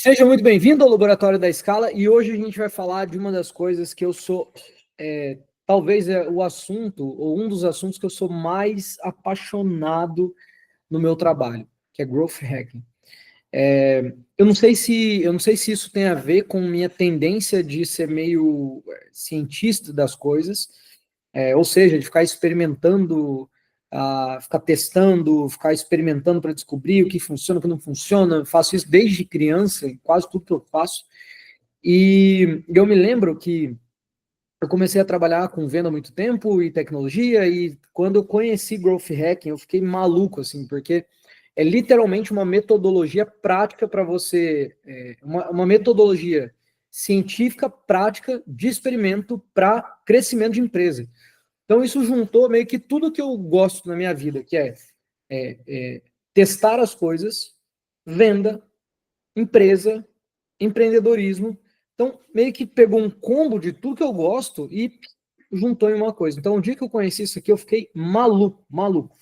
Seja muito bem-vindo ao Laboratório da Escala e hoje a gente vai falar de uma das coisas que eu sou, talvez o assunto, ou um dos assuntos que eu sou mais apaixonado no meu trabalho, que é Growth Hacking. Eu não sei se isso tem a ver com minha tendência de ser meio cientista das coisas, ou seja, de ficar experimentando, ficar testando, ficar experimentando para descobrir o que funciona, o que não funciona. Faço isso desde criança, em quase tudo que eu faço. E eu me lembro que eu comecei a trabalhar com venda há muito tempo e tecnologia, e quando eu conheci Growth Hacking, eu fiquei maluco, assim, porque é literalmente uma metodologia prática para você, uma metodologia científica prática de experimento para crescimento de empresa. Então, isso juntou meio que tudo que eu gosto na minha vida, que é testar as coisas, venda, empresa, empreendedorismo. Então, meio que pegou um combo de tudo que eu gosto e juntou em uma coisa. Então, o dia que eu conheci isso aqui, eu fiquei maluco, maluco.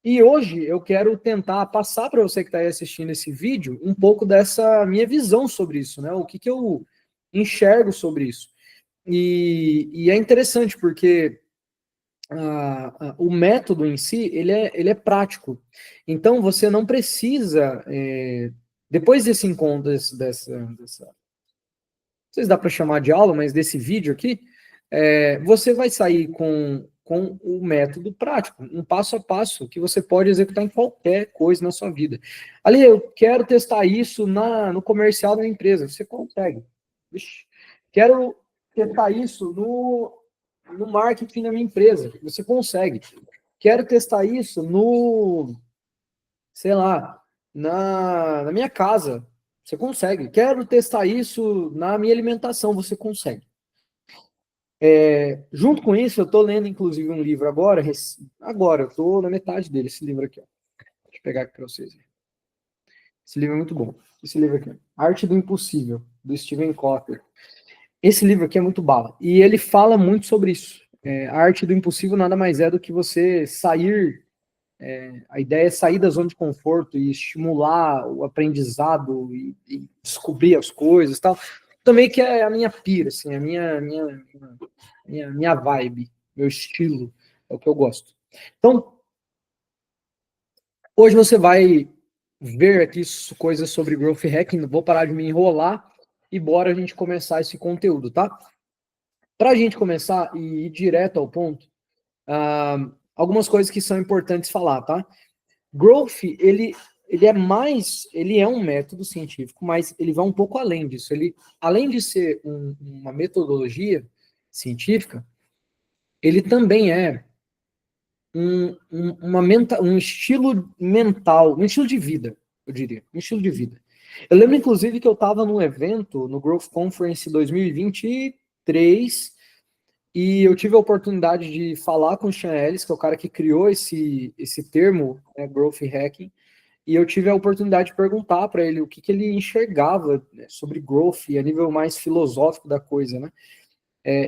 E hoje eu quero tentar passar para você que está aí assistindo esse vídeo um pouco dessa minha visão sobre isso, né? O que eu enxergo sobre isso. E é interessante porque o método em si, ele é prático. Então, você não precisa, depois desse encontro, não sei se dá para chamar de aula, mas desse vídeo aqui, você vai sair com o método prático, um passo a passo, que você pode executar em qualquer coisa na sua vida. Ali, eu quero testar isso no comercial da minha empresa. Você consegue. Ixi, quero testar isso no marketing da minha empresa. Você consegue. Quero testar isso sei lá, na minha casa. Você consegue. Quero testar isso na minha alimentação. Você consegue. Junto com isso, eu estou lendo, inclusive, um livro agora. Agora, eu estou na metade dele, esse livro aqui. Ó. Deixa eu pegar aqui para vocês. Esse livro é muito bom. Esse livro aqui, Arte do Impossível, do Steven Kotler. Esse livro aqui é muito bala. E ele fala muito sobre isso. A arte do impossível nada mais é do que você sair. A ideia é sair da zona de conforto e estimular o aprendizado e descobrir as coisas e tal. Também que é a minha pira, assim, a minha vibe, meu estilo, é o que eu gosto. Então, hoje você vai ver aqui coisas sobre Growth Hacking, não vou parar de me enrolar e bora a gente começar esse conteúdo, tá? Para a gente começar e ir direto ao ponto, algumas coisas que são importantes falar, tá? Growth, ele é um método científico, mas ele vai um pouco além disso. Ele, além de ser uma metodologia científica, ele também é um estilo mental, um estilo de vida, eu diria, um estilo de vida. Eu lembro, inclusive, que eu estava num evento, no Growth Conference 2023, e eu tive a oportunidade de falar com o Sean Ellis, que é o cara que criou esse termo, Growth Hacking, e eu tive a oportunidade de perguntar para ele o que ele enxergava, né, sobre growth a nível mais filosófico da coisa, né?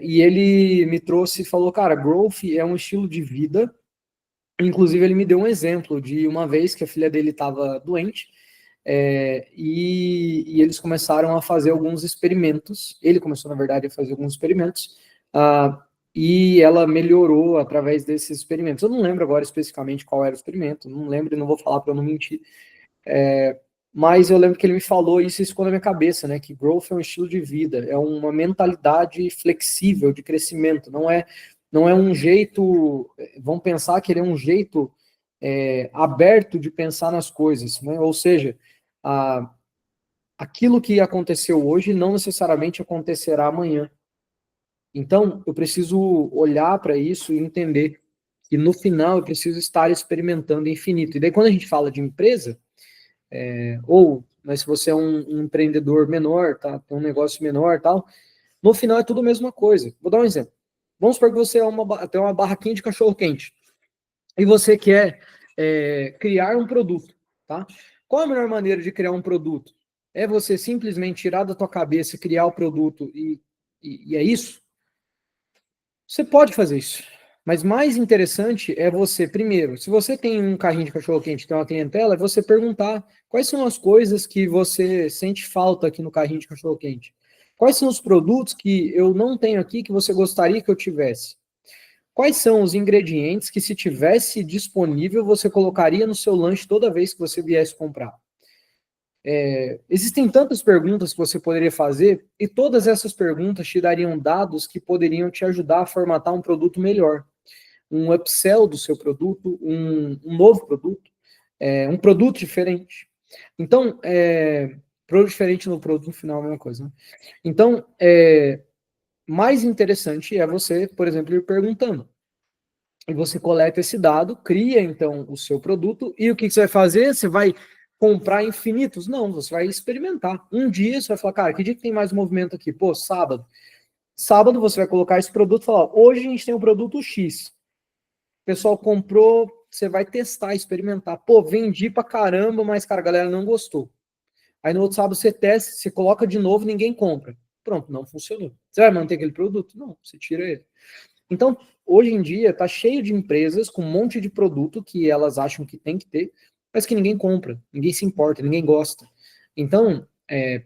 E ele me trouxe e falou, cara, growth é um estilo de vida. Inclusive, ele me deu um exemplo de uma vez que a filha dele estava doente, e eles começaram a fazer alguns experimentos. Ele começou, na verdade, a fazer alguns experimentos, e ela melhorou através desses experimentos. Eu não lembro agora especificamente qual era o experimento, não lembro e não vou falar para não mentir. Mas eu lembro que ele me falou isso e ficou na minha cabeça, né? Que growth é um estilo de vida, é uma mentalidade flexível de crescimento, não é um jeito. Vamos pensar que ele é um jeito aberto de pensar nas coisas, né? Ou seja, aquilo que aconteceu hoje não necessariamente acontecerá amanhã. Então, eu preciso olhar para isso e entender que no final eu preciso estar experimentando infinito. E daí, quando a gente fala de empresa, mas se você é um empreendedor menor, tá, tem um negócio menor, tal, no final é tudo a mesma coisa. Vou dar um exemplo. Vamos supor que você tem uma barraquinha de cachorro quente e você quer criar um produto, tá? Qual a melhor maneira de criar um produto? É você simplesmente tirar da tua cabeça, criar o produto e é isso? Você pode fazer isso. Mas mais interessante é você, primeiro, se você tem um carrinho de cachorro-quente, tem uma clientela, é você perguntar quais são as coisas que você sente falta aqui no carrinho de cachorro-quente. Quais são os produtos que eu não tenho aqui que você gostaria que eu tivesse? Quais são os ingredientes que, se tivesse disponível, você colocaria no seu lanche toda vez que você viesse comprar? Existem tantas perguntas que você poderia fazer, e todas essas perguntas te dariam dados que poderiam te ajudar a formatar um produto melhor, um upsell do seu produto, um novo produto, um produto diferente. Então, produto diferente no produto no final é a mesma coisa, né? Então, mais interessante é você, por exemplo, ir perguntando. E você coleta esse dado, cria então o seu produto, e o que você vai fazer? Você vai comprar infinitos? Não, você vai experimentar. Um dia você vai falar, cara, que dia que tem mais movimento aqui? Pô, sábado. Sábado você vai colocar esse produto e falar, hoje a gente tem o produto X. O pessoal comprou, você vai testar, experimentar. Pô, vendi pra caramba, mas, cara, a galera não gostou. Aí no outro sábado você testa, você coloca de novo, ninguém compra. Pronto, não funcionou. Você vai manter aquele produto? Não, você tira ele. Então, hoje em dia, está cheio de empresas com um monte de produto que elas acham que tem que ter, mas que ninguém compra, ninguém se importa, ninguém gosta. Então,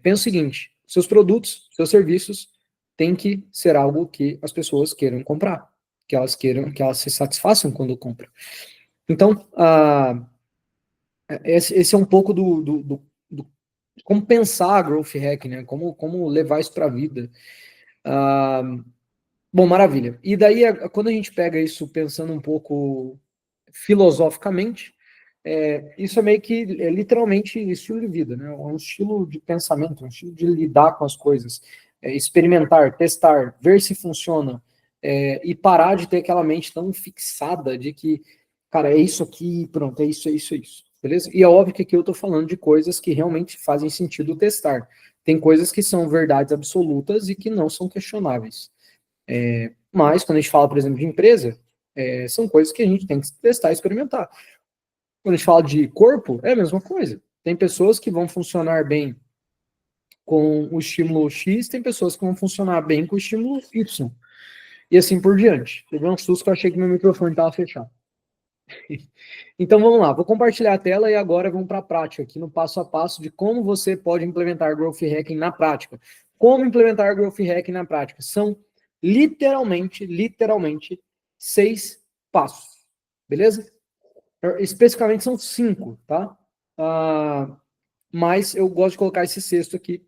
pensa o seguinte: seus produtos, seus serviços têm que ser algo que as pessoas queiram comprar, que elas queiram, que elas se satisfaçam quando compram. Então, esse é um pouco do como pensar a growth hack, né? Como levar isso para a vida. Bom, maravilha. E daí, quando a gente pega isso pensando um pouco filosoficamente, isso é meio que literalmente estilo de vida, né? É um estilo de pensamento, um estilo de lidar com as coisas, experimentar, testar, ver se funciona, e parar de ter aquela mente tão fixada de que, cara, é isso aqui, pronto, é isso, é isso, é isso, beleza? E é óbvio que aqui eu estou falando de coisas que realmente fazem sentido testar. Tem coisas que são verdades absolutas e que não são questionáveis. Mas, quando a gente fala, por exemplo, de empresa, são coisas que a gente tem que testar e experimentar. Quando a gente fala de corpo, é a mesma coisa. Tem pessoas que vão funcionar bem com o estímulo X, tem pessoas que vão funcionar bem com o estímulo Y. E assim por diante. Teve um susto que eu achei que meu microfone estava fechado. Então vamos lá, vou compartilhar a tela e agora vamos para a prática, aqui no passo a passo de como você pode implementar Growth Hacking na prática. Como implementar Growth Hacking na prática? São literalmente 6 passos, beleza? Especificamente são 5, tá? Mas eu gosto de colocar esse sexto aqui,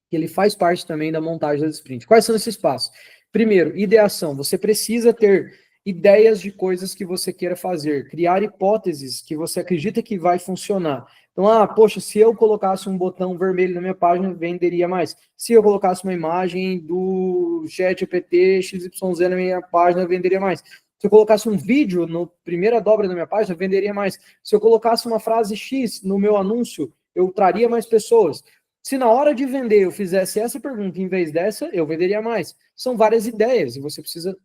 que ele faz parte também da montagem das sprints. Quais são esses passos? Primeiro, ideação. Você precisa ter ideias de coisas que você queira fazer, criar hipóteses que você acredita que vai funcionar. Então, poxa, se eu colocasse um botão vermelho na minha página, venderia mais. Se eu colocasse uma imagem do ChatGPT XYZ na minha página, venderia mais. Se eu colocasse um vídeo na primeira dobra da minha página, venderia mais. Se eu colocasse uma frase X no meu anúncio, eu traria mais pessoas. Se na hora de vender eu fizesse essa pergunta em vez dessa, eu venderia mais. São várias ideias e você precisa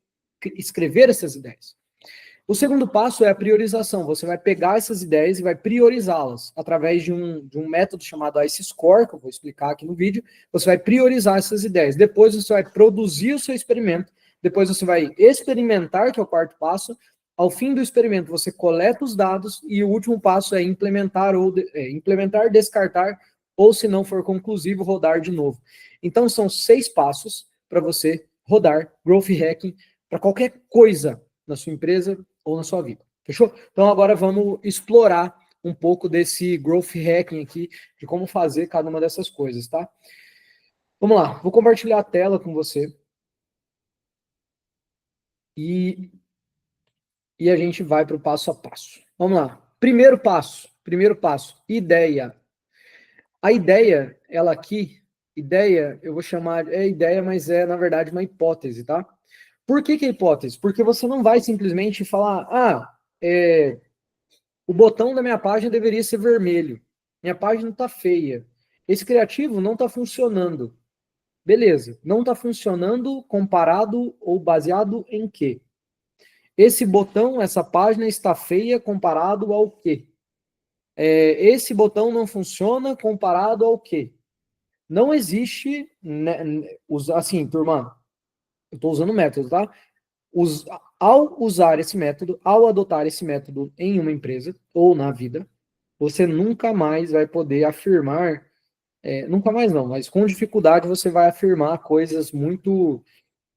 escrever essas ideias. O segundo passo é a priorização. Você vai pegar essas ideias e vai priorizá-las através de um método chamado Ice Score, que eu vou explicar aqui no vídeo. Você vai priorizar essas ideias. Depois você vai produzir o seu experimento. Depois você vai experimentar, que é o quarto passo. Ao fim do experimento, você coleta os dados e o último passo é implementar, descartar, ou se não for conclusivo, rodar de novo. Então são 6 passos para você rodar Growth Hacking para qualquer coisa na sua empresa ou na sua vida. Fechou? Então agora vamos explorar um pouco desse Growth Hacking aqui, de como fazer cada uma dessas coisas, tá? Vamos lá, vou compartilhar a tela com você. E a gente vai para o passo a passo. Vamos lá. Primeiro passo, ideia. A ideia, ela aqui, ideia, eu vou chamar, ideia, mas é, na verdade, uma hipótese, tá? Por que é hipótese? Porque você não vai simplesmente falar, o botão da minha página deveria ser vermelho. Minha página está feia. Esse criativo não está funcionando. Beleza, não está funcionando comparado ou baseado em quê? Esse botão, essa página está feia comparado ao quê? Esse botão não funciona comparado ao quê? Não existe, né, assim, turma, eu estou usando método, tá? Ao usar esse método, ao adotar esse método em uma empresa ou na vida, você nunca mais vai poder afirmar, nunca mais não, mas com dificuldade você vai afirmar coisas muito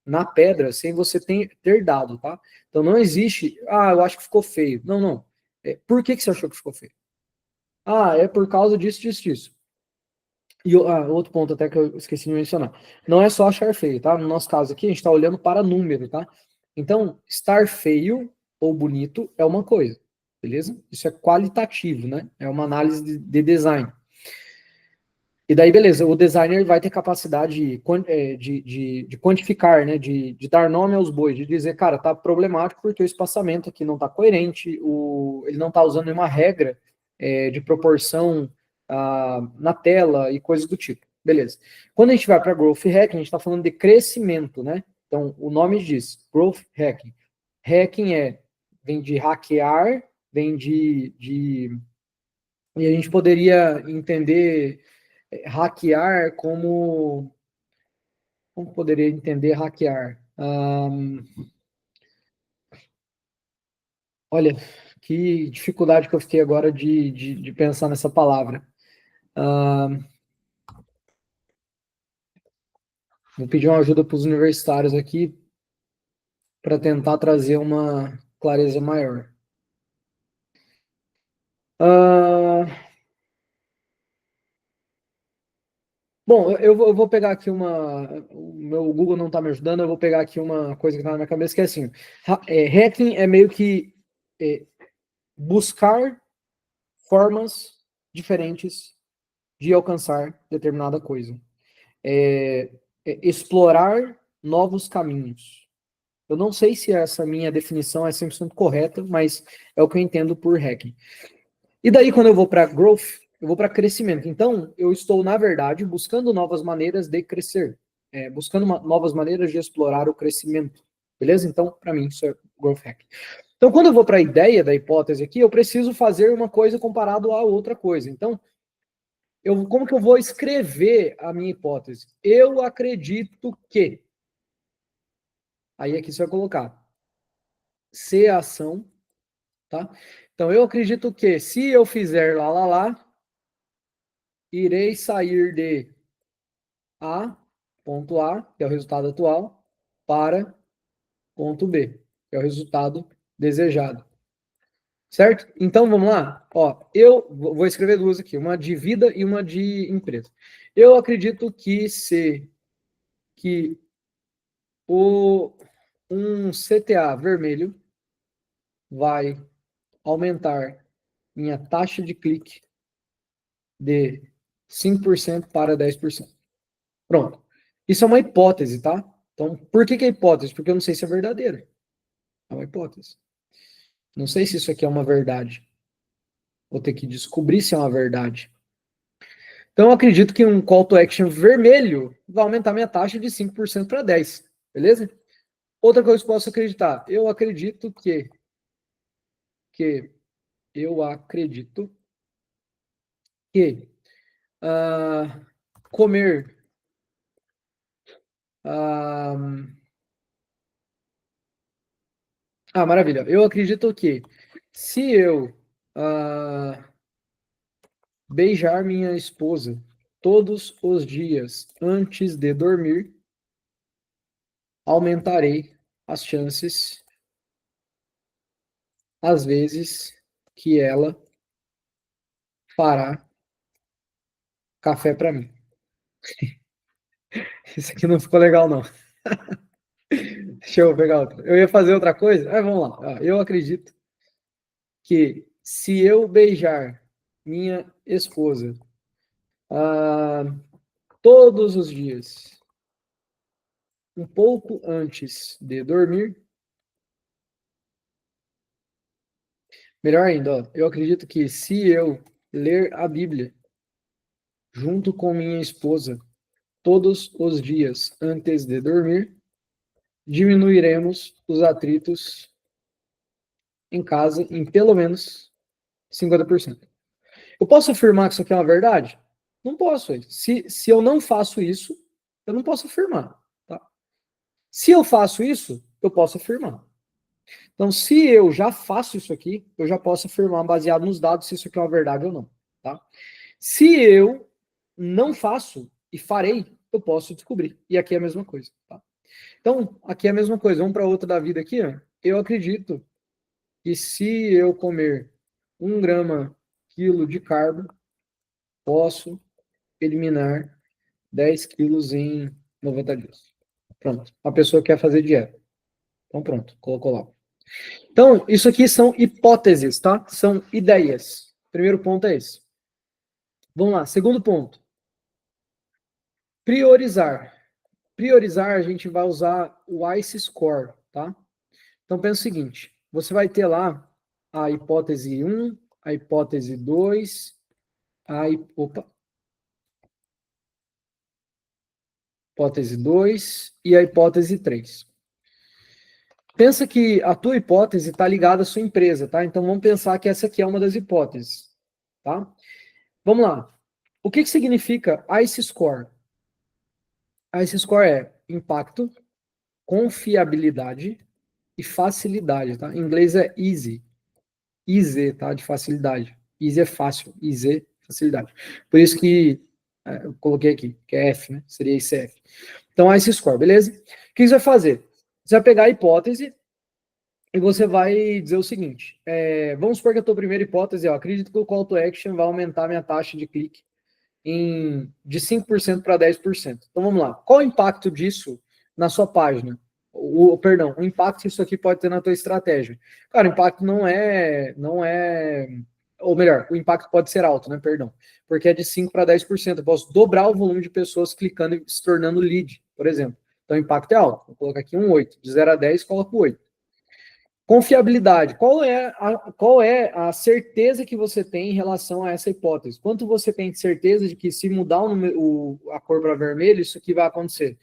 na pedra sem você ter dado, tá? Então não existe, eu acho que ficou feio. Não, não. Por que você achou que ficou feio? É por causa disso, disso, disso. E outro ponto até que eu esqueci de mencionar. Não é só achar feio, tá? No nosso caso aqui, a gente está olhando para número, tá? Então, estar feio ou bonito é uma coisa, beleza? Isso é qualitativo, né? É uma análise de design. E daí, beleza, o designer vai ter capacidade de quantificar, né, de dar nome aos bois, de dizer, cara, tá problemático porque o espaçamento aqui não tá coerente, ele não tá usando nenhuma regra de proporção na tela e coisas do tipo. Beleza. Quando a gente vai para Growth Hacking, a gente está falando de crescimento, né? Então, o nome diz Growth Hacking. Hacking vem de hackear, vem e a gente poderia entender hackear como poderia entender hackear? Olha, que dificuldade que eu fiquei agora de pensar nessa palavra. Vou pedir uma ajuda para os universitários aqui para tentar trazer uma clareza maior. Bom, eu vou pegar aqui o meu Google não está me ajudando, eu vou pegar aqui uma coisa que está na minha cabeça, que é assim, hacking é meio que buscar formas diferentes de alcançar determinada coisa. Explorar novos caminhos. Eu não sei se essa minha definição é 100% correta, mas é o que eu entendo por hacking. E daí, quando eu vou para growth, eu vou para crescimento. Então, eu estou, na verdade, buscando novas maneiras de crescer, buscando novas maneiras de explorar o crescimento. Beleza? Então, para mim, isso é growth hacking. Então, quando eu vou para a ideia da hipótese aqui, eu preciso fazer uma coisa comparado a outra coisa. Então, como que eu vou escrever a minha hipótese? Eu acredito que. Aí aqui você vai colocar se a ação, tá? Então, eu acredito que se eu fizer lá, irei sair de ponto A, que é o resultado atual, para ponto B, que é o resultado desejado. Certo? Então, vamos lá. Ó, eu vou escrever duas aqui, uma de vida e uma de empresa. Eu acredito que um CTA vermelho vai aumentar minha taxa de clique de 5% para 10%. Pronto. Isso é uma hipótese, tá? Então, por que é hipótese? Porque eu não sei se é verdadeiro. É uma hipótese. Não sei se isso aqui é uma verdade. Vou ter que descobrir se é uma verdade. Então, eu acredito que um call to action vermelho vai aumentar minha taxa de 5% para 10%. Beleza? Outra coisa que eu posso acreditar. Eu acredito que comer maravilha. Eu acredito que se eu beijar minha esposa todos os dias antes de dormir, aumentarei as chances, às vezes, que ela fará café para mim. Isso aqui não ficou legal, não. Deixa eu pegar outra. Eu ia fazer outra coisa? Vamos lá. Eu acredito que se eu beijar minha esposa todos os dias, um pouco antes de dormir, melhor ainda, eu acredito que se eu ler a Bíblia junto com minha esposa todos os dias antes de dormir, diminuiremos os atritos em casa em pelo menos 50%. Eu posso afirmar que isso aqui é uma verdade? Não posso. Se eu não faço isso, eu não posso afirmar. Tá? Se eu faço isso, eu posso afirmar. Então, se eu já faço isso aqui, eu já posso afirmar baseado nos dados se isso aqui é uma verdade ou não, tá? Se eu não faço e farei, eu posso descobrir. E aqui é a mesma coisa, tá? Então, aqui é a mesma coisa. Vamos para outra da vida aqui, ó. Eu acredito que se eu comer 1 grama/quilo de carbo, posso eliminar 10 quilos em 90 dias. Pronto. A pessoa quer fazer dieta. Então, pronto. Colocou lá. Então, isso aqui são hipóteses, tá? São ideias. Primeiro ponto é esse. Vamos lá. Segundo ponto. Priorizar. Priorizar, a gente vai usar o ICE Score, tá? Então, pensa o seguinte. Você vai ter lá a hipótese 1, a hipótese 2, hipótese 2 e a hipótese 3. Pensa que a tua hipótese está ligada à sua empresa, tá? Então, vamos pensar que essa aqui é uma das hipóteses, tá? Vamos lá. O que significa ICE Score? ICE Score é impacto, confiabilidade e facilidade, tá? Em inglês é easy. Easy, tá? De facilidade. Easy é fácil. Easy, facilidade. Por isso que eu coloquei aqui, que é F, né? Seria ICF. Então, ICE Score, beleza? O que você vai fazer? Você vai pegar a hipótese e você vai dizer o seguinte, vamos supor que a tua primeira hipótese, eu acredito que o call to action vai aumentar minha taxa de clique de 5% para 10%. Então vamos lá, qual o impacto disso na sua página? Perdão, o impacto que isso aqui pode ter na tua estratégia. Cara, o impacto não é, ou melhor, o impacto pode ser alto, né, perdão, porque é de 5 para 10%. Eu posso dobrar o volume de pessoas clicando e se tornando lead, por exemplo. Então o impacto é alto. Vou colocar aqui um 8, de 0 a 10, coloco 8. Confiabilidade. Qual é a certeza que você tem em relação a essa hipótese? Quanto você tem de certeza de que se mudar a cor para vermelho, isso aqui vai acontecer?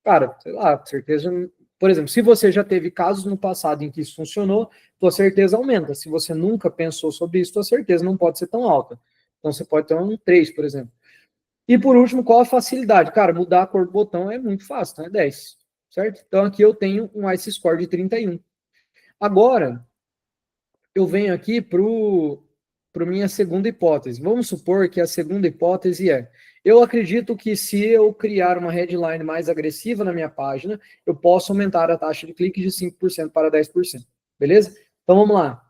Cara, sei lá, certeza. Por exemplo, se você já teve casos no passado em que isso funcionou, tua certeza aumenta. Se você nunca pensou sobre isso, tua certeza não pode ser tão alta. Então você pode ter um 3, por exemplo. E por último, qual a facilidade? Cara, mudar a cor do botão é muito fácil, né? 10, certo? Então aqui eu tenho um ICE Score de 31. Agora, eu venho aqui para minha segunda hipótese. Vamos supor que a segunda hipótese eu acredito que se eu criar uma headline mais agressiva na minha página, eu posso aumentar a taxa de clique de 5% para 10%. Beleza? Então vamos lá.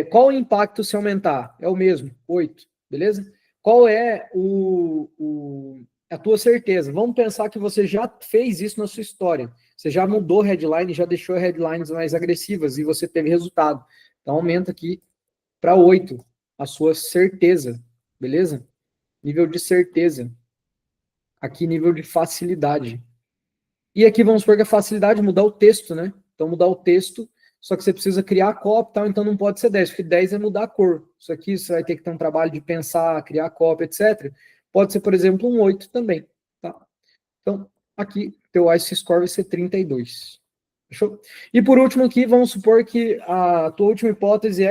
Qual o impacto se aumentar? É o mesmo, 8. Beleza? Qual é a tua certeza? Vamos pensar que você já fez isso na sua história. Você já mudou headline, já deixou headlines mais agressivas e você teve resultado. Então aumenta aqui para 8 a sua certeza, beleza? Nível de certeza. Aqui nível de facilidade. E aqui vamos supor que a facilidade é mudar o texto, né? Então mudar o texto, só que você precisa criar a cópia, tal, então não pode ser 10, porque 10 é mudar a cor. Isso aqui você vai ter que ter um trabalho de pensar, criar a cópia, etc. Pode ser, por exemplo, um 8 também, tá? Então, aqui, teu ICE Score vai ser 32. Fechou? E por último aqui, vamos supor que a tua última hipótese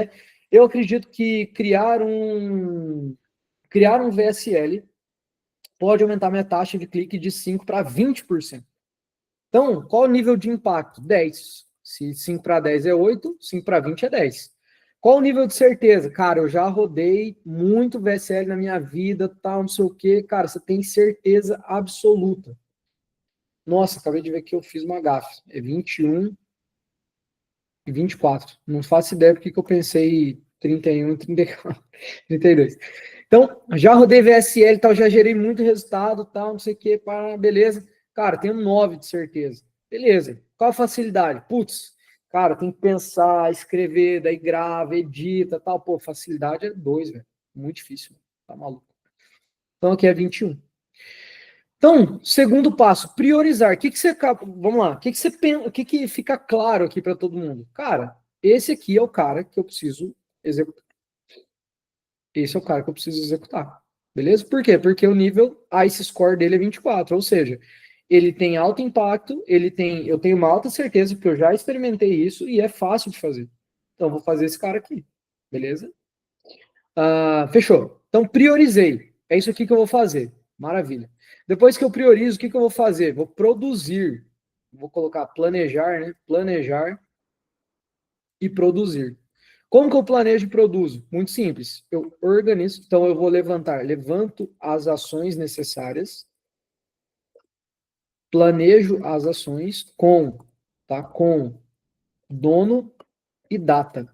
eu acredito que criar um VSL pode aumentar minha taxa de clique de 5 para 20%. Então, qual o nível de impacto? 10. Se 5 para 10 é 8, 5 para 20 é 10. Qual o nível de certeza? Cara, eu já rodei muito VSL na minha vida, tal, não sei o quê. Cara, você tem certeza absoluta. Nossa, acabei de ver que eu fiz uma gafe. É 21 e 24. Não faço ideia porque que eu pensei 31, 34, 32. Então, já rodei VSL, tal, já gerei muito resultado, tal, não sei o que, beleza. Cara, tenho 9 de certeza. Beleza. Qual a facilidade? Putz, cara, tem que pensar, escrever, daí grava, edita, tal. Pô, facilidade é 2, velho. Muito difícil, tá maluco. Então aqui é 21. Então, segundo passo, priorizar. O que você, vamos lá, o que você pensa, o que fica claro aqui para todo mundo? Cara, esse aqui é o cara que eu preciso executar. Esse é o cara que eu preciso executar. Beleza? Por quê? Porque o nível ICE Score dele é 24, ou seja, ele tem alto impacto, eu tenho uma alta certeza, porque eu já experimentei isso e é fácil de fazer. Então, eu vou fazer esse cara aqui. Beleza? Fechou. Então, priorizei. É isso aqui que eu vou fazer. Maravilha. Depois que eu priorizo, o que eu vou fazer? Vou produzir. vou colocar planejar, né? Planejar e produzir. Como que eu planejo e produzo? Muito simples. Eu organizo, então eu vou levanto as ações necessárias, planejo as ações com dono e data,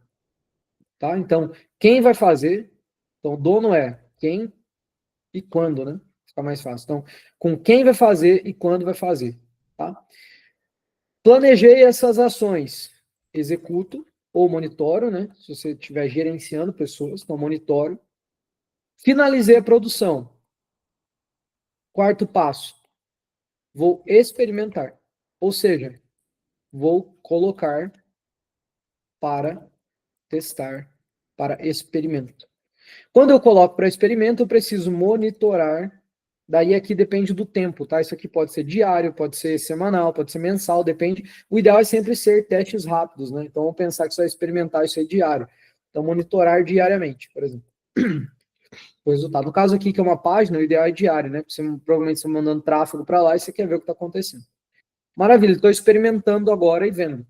tá? Então, quem vai fazer? Então, dono é quem e quando, né? Fica mais fácil. Então, com quem vai fazer e quando vai fazer, tá? Planejei essas ações, executo ou monitoro, né? Se você estiver gerenciando pessoas, então monitoro. Finalizei a produção. Quarto passo, vou experimentar. Ou seja, vou colocar para testar, para experimento. Quando eu coloco para experimento, eu preciso monitorar. Daí aqui depende do tempo, tá? Isso aqui pode ser diário, pode ser semanal, pode ser mensal, depende. O ideal é sempre ser testes rápidos, né? Então, vamos pensar que você vai experimentar isso aí diário. Então, monitorar diariamente, por exemplo. O resultado. No caso aqui, que é uma página, o ideal é diário, né? Porque você, provavelmente você mandando tráfego para lá e você quer ver o que está acontecendo. Maravilha, estou experimentando agora e vendo.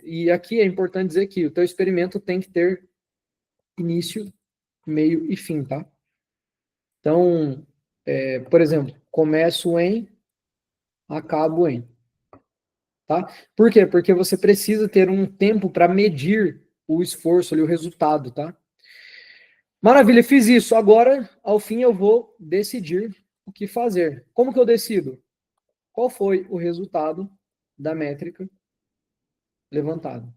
E aqui é importante dizer que o teu experimento tem que ter início, meio e fim, tá? Então, por exemplo, começo em, acabo em, tá? Por quê? Porque você precisa ter um tempo para medir o esforço ali, o resultado, tá? Maravilha, fiz isso. Agora, ao fim, eu vou decidir o que fazer. Como que eu decido? Qual foi o resultado da métrica levantada,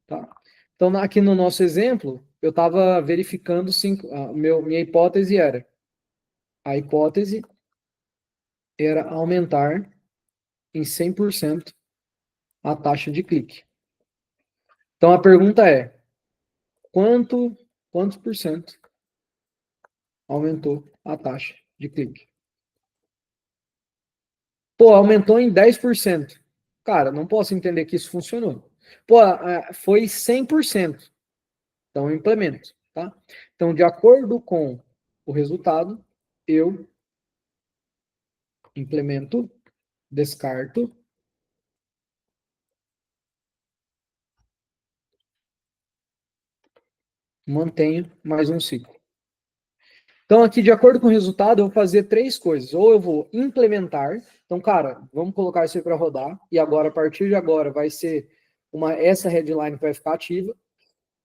tá? Então, aqui no nosso exemplo, eu estava verificando minha hipótese era aumentar em 100% a taxa de clique. Então, a pergunta é, quantos por cento aumentou a taxa de clique? Pô, aumentou em 10%. Cara, não posso entender que isso funcionou. Pô, foi 100%. Então, eu implemento, tá? Então, de acordo com o resultado, eu implemento, descarto, mantenho mais um ciclo. Então, aqui, de acordo com o resultado, eu vou fazer três coisas. Ou eu vou implementar. Então, cara, vamos colocar isso aí para rodar. E agora, a partir de agora, vai ser essa headline que vai ficar ativa.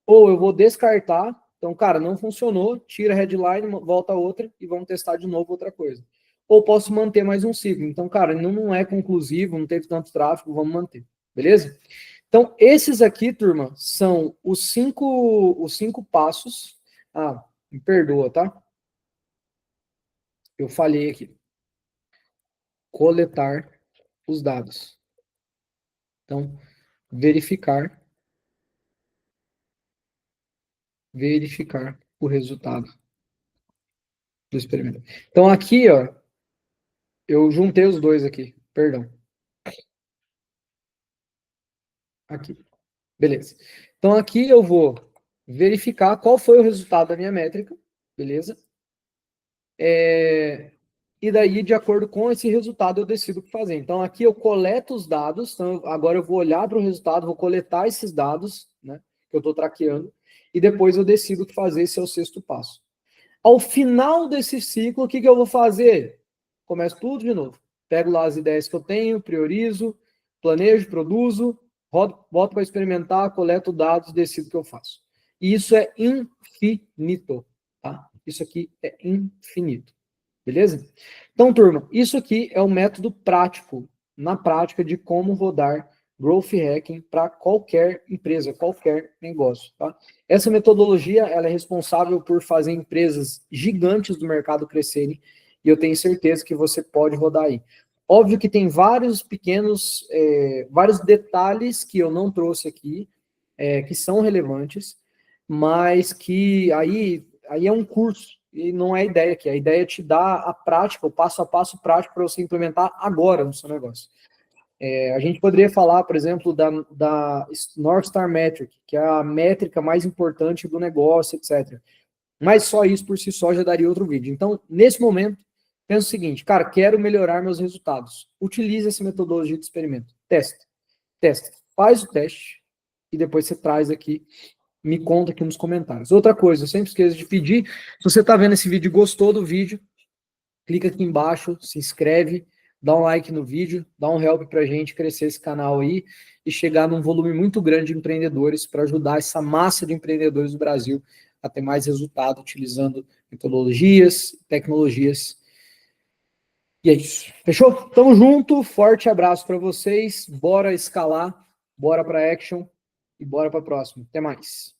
Ou eu vou descartar. Então, cara, não funcionou. Tira a headline, volta a outra e vamos testar de novo outra coisa. Ou posso manter mais um ciclo. Então, cara, não é conclusivo, não teve tanto tráfego, vamos manter. Beleza? Então, esses aqui, turma, são os cinco passos. Ah, me perdoa, tá? Eu falhei aqui. Coletar os dados. Então, verificar o resultado do experimento. Então, aqui, ó, eu juntei os dois aqui. Perdão. Aqui. Beleza. Então, aqui eu vou verificar qual foi o resultado da minha métrica. Beleza? E daí, de acordo com esse resultado, eu decido o que fazer. Então, aqui eu coleto os dados. Então, agora eu vou olhar para o resultado, vou coletar esses dados, né, que eu estou traqueando, e depois eu decido o que fazer. Esse é o sexto passo. Ao final desse ciclo, o que eu vou fazer? Começo tudo de novo. Pego lá as ideias que eu tenho, priorizo, planejo, produzo, volto para experimentar, coleto dados, decido o que eu faço. E isso é infinito, tá? Isso aqui é infinito. Beleza? Então, turma, isso aqui é o método prático, na prática, de como rodar Growth Hacking para qualquer empresa, qualquer negócio, tá? Essa metodologia, ela é responsável por fazer empresas gigantes do mercado crescerem, e eu tenho certeza que você pode rodar aí. Óbvio que tem vários vários detalhes que eu não trouxe aqui, que são relevantes, mas que aí é um curso, e não é a ideia aqui. A ideia é te dar a prática, o passo a passo prático para você implementar agora no seu negócio. A gente poderia falar, por exemplo, da North Star Metric, que é a métrica mais importante do negócio, etc. Mas só isso por si só já daria outro vídeo. Então, nesse momento, Pensa o seguinte, cara, quero melhorar meus resultados. Utilize essa metodologia de experimento. Testa. Faz o teste e depois você traz aqui, me conta aqui nos comentários. Outra coisa, eu sempre esqueço de pedir, se você está vendo esse vídeo e gostou do vídeo, clica aqui embaixo, se inscreve, dá um like no vídeo, dá um help pra gente crescer esse canal aí e chegar num volume muito grande de empreendedores para ajudar essa massa de empreendedores do Brasil a ter mais resultado utilizando metodologias, tecnologias. E é isso. Fechou? Tamo junto, forte abraço para vocês, bora escalar, bora para action e bora para próxima. Até mais.